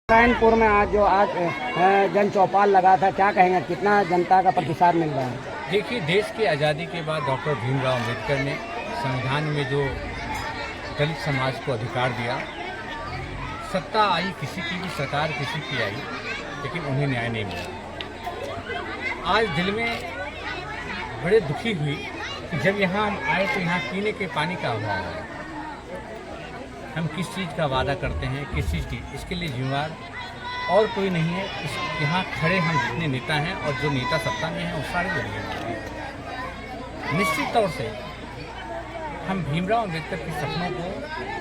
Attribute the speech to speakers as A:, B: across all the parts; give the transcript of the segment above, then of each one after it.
A: नारायणपुर में आज जन चौपाल लगा था, क्या कहेंगे, कितना जनता का प्रतिसाद मिल रहा है?
B: देखिए, देश की आज़ादी के बाद डॉक्टर भीमराव अम्बेडकर ने संविधान में जो दलित समाज को अधिकार दिया, सत्ता आई किसी की भी, सरकार किसी की आई, लेकिन उन्हें न्याय नहीं मिला। आज दिल में बड़े दुखी हुई कि जब यहाँ हम आए तो यहाँ पीने के पानी का अभाव है। हम किस चीज़ का वादा करते हैं, किस चीज़ की, इसके लिए जिम्मेवार और कोई नहीं है। यहाँ खड़े हम जितने नेता हैं और जो नेता सत्ता में हैं वो सारे लोग हैं। निश्चित तौर से हम भीमराव अम्बेडकर के सपनों को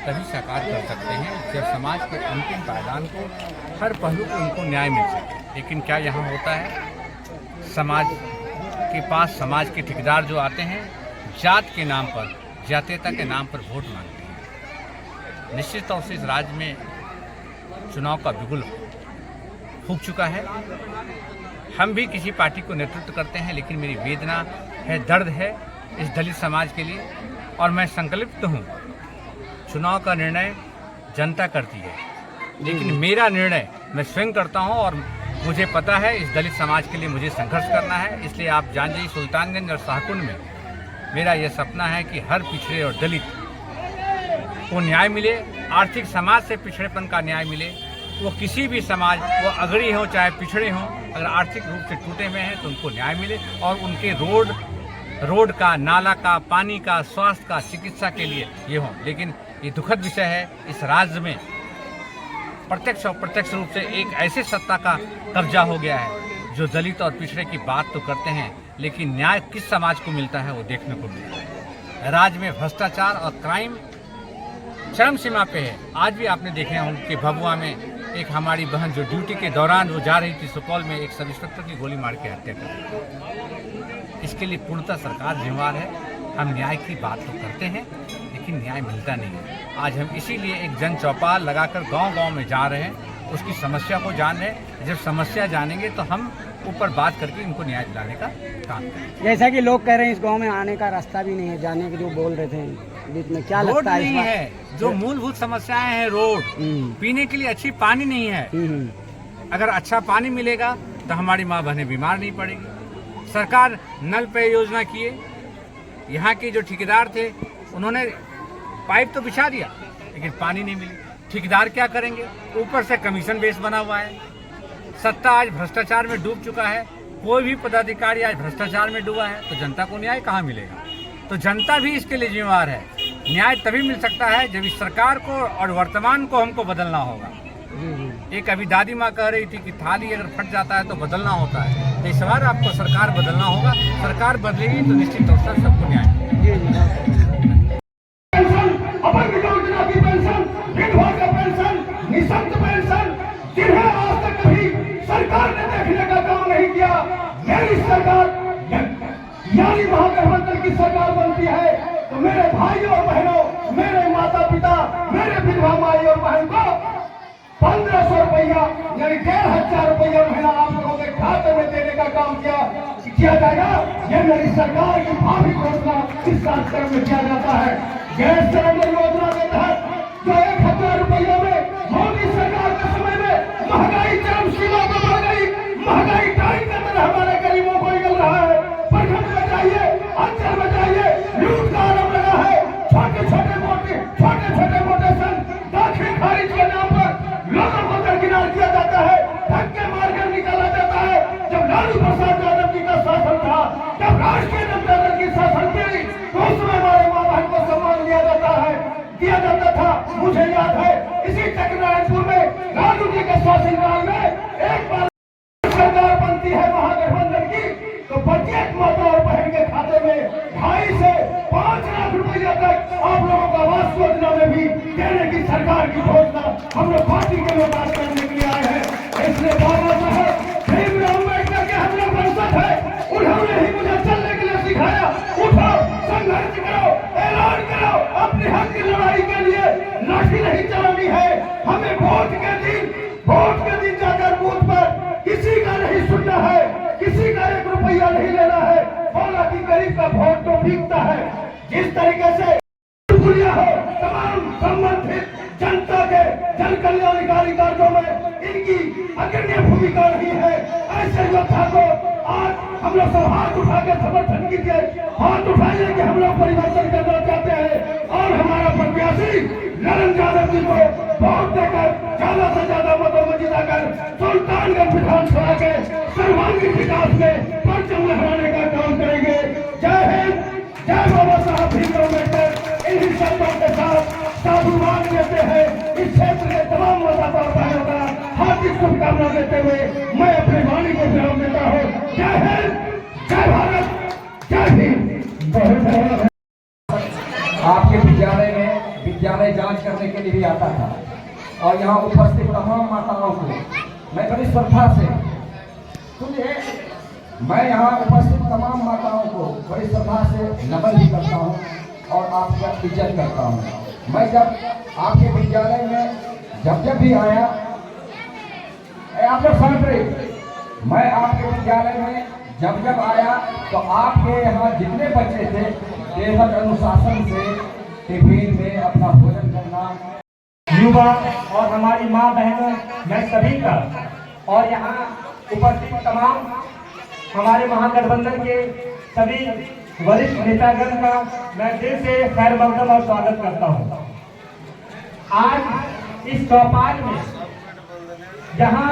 B: तभी साकार कर सकते हैं जब समाज के अंतिम पायदान को, हर पहलू को उनको न्याय मिल सके। लेकिन क्या यहाँ होता है, समाज के पास समाज के ठेकेदार जो आते हैं, जात के नाम पर, जातीयता के नाम पर वोट मांगते हैं। निश्चित तौर से इस राज्य में चुनाव का बिगुल फूंक चुका है। हम भी किसी पार्टी को नेतृत्व करते हैं, लेकिन मेरी वेदना है, दर्द है इस दलित समाज के लिए, और मैं संकल्पित हूँ। चुनाव का निर्णय जनता करती है, लेकिन मेरा निर्णय मैं स्वयं करता हूँ, और मुझे पता है इस दलित समाज के लिए मुझे संघर्ष करना है। इसलिए आप जान जाइए, सुल्तानगंज और शाहकुंड में मेरा यह सपना है कि हर पिछड़े और दलित को न्याय मिले, आर्थिक समाज से पिछड़ेपन का न्याय मिले। वो किसी भी समाज, वो अगड़ी हो चाहे पिछड़े हों, अगर आर्थिक रूप से टूटे हुए हैं तो उनको न्याय मिले, और उनके रोड का, नाला का, पानी का, स्वास्थ्य का, चिकित्सा के लिए ये हों। लेकिन ये दुखद विषय है, इस राज्य में प्रत्यक्ष और अप्रत्यक्ष रूप से एक ऐसे सत्ता का कब्जा हो गया है जो दलित और पिछड़े की बात तो करते हैं, लेकिन न्याय किस समाज को मिलता है वो देखने को मिलता है। राज्य में भ्रष्टाचार और क्राइम चरम सीमा पे है। आज भी आपने देखे होंगे कि भभुआ में एक हमारी बहन जो ड्यूटी के दौरान वो जा रही थी सुपौल में, एक सब इंस्पेक्टर की गोली मार के हत्या कर दी। इसके लिए पूर्णतः सरकार जिम्मेवार है। हम न्याय की बात तो करते हैं, लेकिन न्याय मिलता नहीं है। आज हम इसीलिए एक जन चौपाल लगाकर गांव-गांव में जा रहे हैं, उसकी समस्या को जान रहे हैं। जब समस्या जानेंगे तो हम ऊपर बात करके इनको न्याय दिलाने का काम करेंगे।
A: जैसा कि लोग कह रहे हैं इस गांव में आने का रास्ता भी नहीं है, जाने के जो बोल रहे थे बीच में, क्या
B: रोड
A: लगता है?
B: नहीं है, जो मूलभूत समस्याएं हैं, रोड, पीने के लिए अच्छी पानी नहीं है। अगर अच्छा पानी मिलेगा तो हमारी माँ बहनें बीमार नहीं पड़ेगी। सरकार नल पे योजना किए, यहाँ के जो ठेकेदार थे उन्होंने पाइप तो बिछा दिया, लेकिन पानी नहीं मिली। ठेकेदार क्या करेंगे? ऊपर से कमीशन बेस बना हुआ है। सत्ता आज भ्रष्टाचार में डूब चुका है। कोई भी पदाधिकारी आज भ्रष्टाचार में डूबा है तो जनता को न्याय कहाँ मिलेगा? तो जनता भी इसके लिए जिम्मेवार है। न्याय तभी मिल सकता है जब इस सरकार को और वर्तमान को हमको बदलना होगा। एक अभी दादी माँ कह रही थी कि थाली अगर फट जाता है तो बदलना होता है, तो इस बार आपको सरकार बदलना होगा। सरकार बदलेगी तो निश्चित तौर से सबको न्याय मिलेगा।
C: जिन्हें आज तक कभी सरकार ने देखने का काम नहीं किया, मेरी सरकार यानी महागठबंधन की सरकार बनती है तो मेरे भाइयों और बहनों, मेरे माता पिता, मेरे विधवा माई और बहन को 1500 रुपया यानी 1500 रुपया महीना आप लोगों के खाते में देने का काम किया जाएगा। ये मेरी सरकार की भावी घोषणा इस कार्यक्रम में किया जाता है। गैस सिलेंडर योजना के तहत जो 1000 रुपया में मोदी सरकार के समय में महंगाई चरम सीमा पर बढ़ गई, महंगाई टाइम के अंदर हमारे गरीबों को निकल रहा है। प्रखंड में जाइए, अंचल में जाइए, लूट का आरोप लगा है। छोटे छोटे मोटे दाखिल खारिज के नाम पर लोगों को दरकिनार किया जाता है, धक्के मारकर निकाला जाता है। जब लालू प्रसाद यादव जी का शासन था, जब राष्ट्रीय जनता दल की शासन थी, तो उसमें हमारे माँ बहन को सम्मान दिया जाता था। मुझे याद है इसी चक्रनारायणपुर में लालू जी के शासनकाल में एक बार सरकार बनती है महागठबंधन की, तो प्रत्येक माता और बहन के खाते में 2.5 से 5 लाख रुपया तक आप लोगों को आवास योजना में भी देने की सरकार की घोषणा हम लोग पार्टी के लोग आज करने के लिए आए हैं। इसलिए बाबा साहब भीमराव अम्बेडकर के हम लोग वंशज है, उन्होंने ही मुझे चलने के लिए सिखाया। उठो, संघर्ष करो, ऐलान करो, अपने हक की लड़ाई के लिए लाठी नहीं चलानी है। हमें वोट के दिन जाकर बूथ पर किसी का नहीं सुनना है, किसी का 1 रुपया नहीं लेना है। हालांकि गरीब का वोट तो बिकता है। जिस तरीके से हो तमाम संबंधित जनता के जन कल्याणकारी कार्यों में ऐसे योद्धा को आज हम लोग सब हाथ उठा के समर्थन कीजिए, हाथ उठाइए कि हम लोग परिवर्तन करना चाहते हैं और हमारा प्रत्याशी नरेंद्र यादव जी को वोट देकर ज्यादा से ज्यादा मतों में जिताकर सुल्तानगंज विधानसभा के सर्वांगीण विकास में परचम लहराने का काम करेंगे। जय हिंद, जय बाबा साहब भीमराव अम्बेडकर। इन्हीं शब्दों के साथ साधुवाद देते हैं इस क्षेत्र के तमाम मतदाता भाइयों का हार्दिक शुभकामना देते हुए मैं अपनी वाणी को विराम देता हूँ। जय हिंद, जय भारत, जय भीम।
D: आपके विद्यालय में विद्यालय जांच करने के लिए भी आता था और यहाँ उपस्थित तमाम माताओं को मैं बड़ी श्रद्धा से सुनिए, मैं यहाँ उपस्थित तमाम माताओं को बड़ी श्रद्धा से नमन भी करता हूँ और आपका इज्जत करता हूँ। मैं जब आपके विद्यालय में जब भी आया, आप लोग समझ रहे, मैं आपके विद्यालय में जब आया तो आपके यहाँ जितने बच्चे थे बेहद अनुशासन से टिफिन में अपना भोजन करना,
C: युवा और हमारी माँ बहनों, मैं सभी का और यहाँ उपस्थित तमाम हमारे महागठबंधन के सभी वरिष्ठ नेतागण का मैं दिल से खैर मकदम और स्वागत करता हूँ। आज इस चौपाल में जहाँ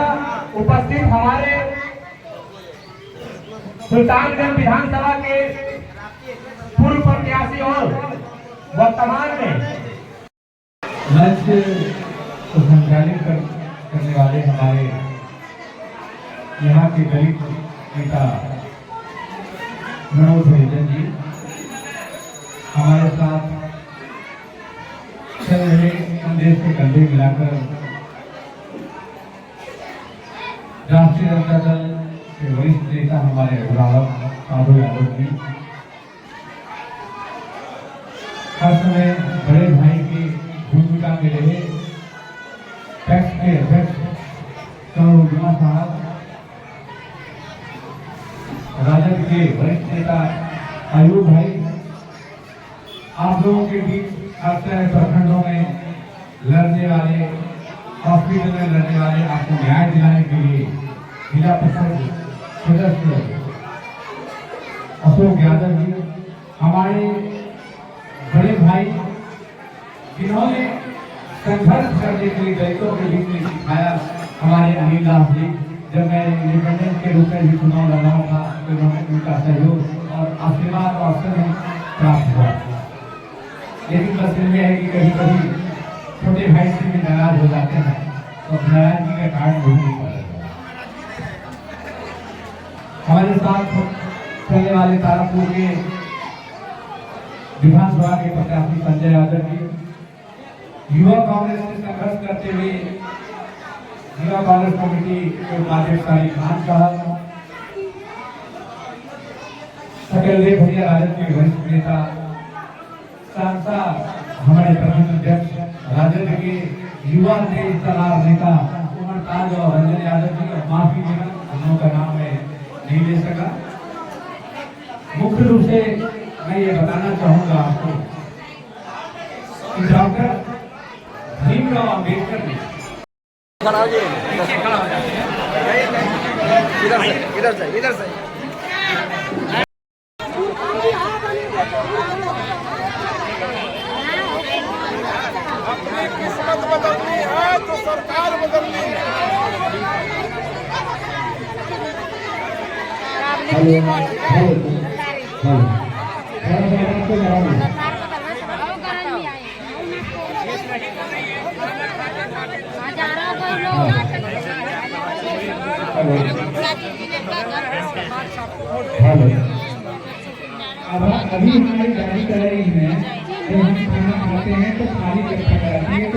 C: उपस्थित हमारे सुल्तानगंज विधानसभा के पूर्व प्रत्याशी और वर्तमान में
E: मंच को संचालित करने वाले हमारे यहाँ के दलित नेता मनोज हरिजन जी हमारे साथ चल रहे संदेश के कंधे मिलाकर राष्ट्रीय जनता दल के वरिष्ठ नेता हमारे अभिभावक साधु यादव जी हर समय बड़े भाई की भूमिका में रहे, टैक्स के अध्यक्ष करुणा साहब, राजद के वरिष्ठ नेता आयुब भाई, आप लोगों के बीच अक्सर प्रखंडों में लड़ने वाले, हॉस्पिटल में लड़ने वाले, आपको न्याय दिलाने के लिए जिला परिषद सदस्य अशोक यादव जी, हमारे बड़े भाई जिन्होंने संघर्ष करने के लिए दलितों के बीच में सिखाया, हमारे अनिल दास जी, जब मैं इंडिपेंडेंट के रूप में भी चुनाव लड़ा था तो उन्होंने उनका सहयोग और आशीर्वाद और अवसर में प्राप्त हुआ। लेकिन बस ये है कि कभी कभी छोटे भाई से भी नाराज हो जाते हैं तो नाराजगी का कारण नहीं पड़ेगा। हमारे साथ चलने वाले तारापुर के विधानसभा के प्रत्याशी संजय यादव जी, युवा कांग्रेस से संघर्ष करते हुए युवा कांग्रेस कमेटी के उपाध्यक्ष अली खान साहब, सकलदेव भैया राजद के वरिष्ठ नेता, सांसद हमारे प्रदेश अध्यक्ष राजद के युवा तेज तरार नेता उमर ताज और रंजन यादव जी, और माफी देना हम लोगों का नाम मैं नहीं ले सका। मुख्य रूप से मैं ये बताना चाहूंगा आपको कि डॉक्टर भीमराव अम्बेडकर ने
A: इधर से
F: अपनी किस्मत बदलनी है तो सरकार बदलनी है।
E: अब अभी हमारी गाड़ी चल रही है, जब हम खाना खाते हैं तो खाली जगह कराती है,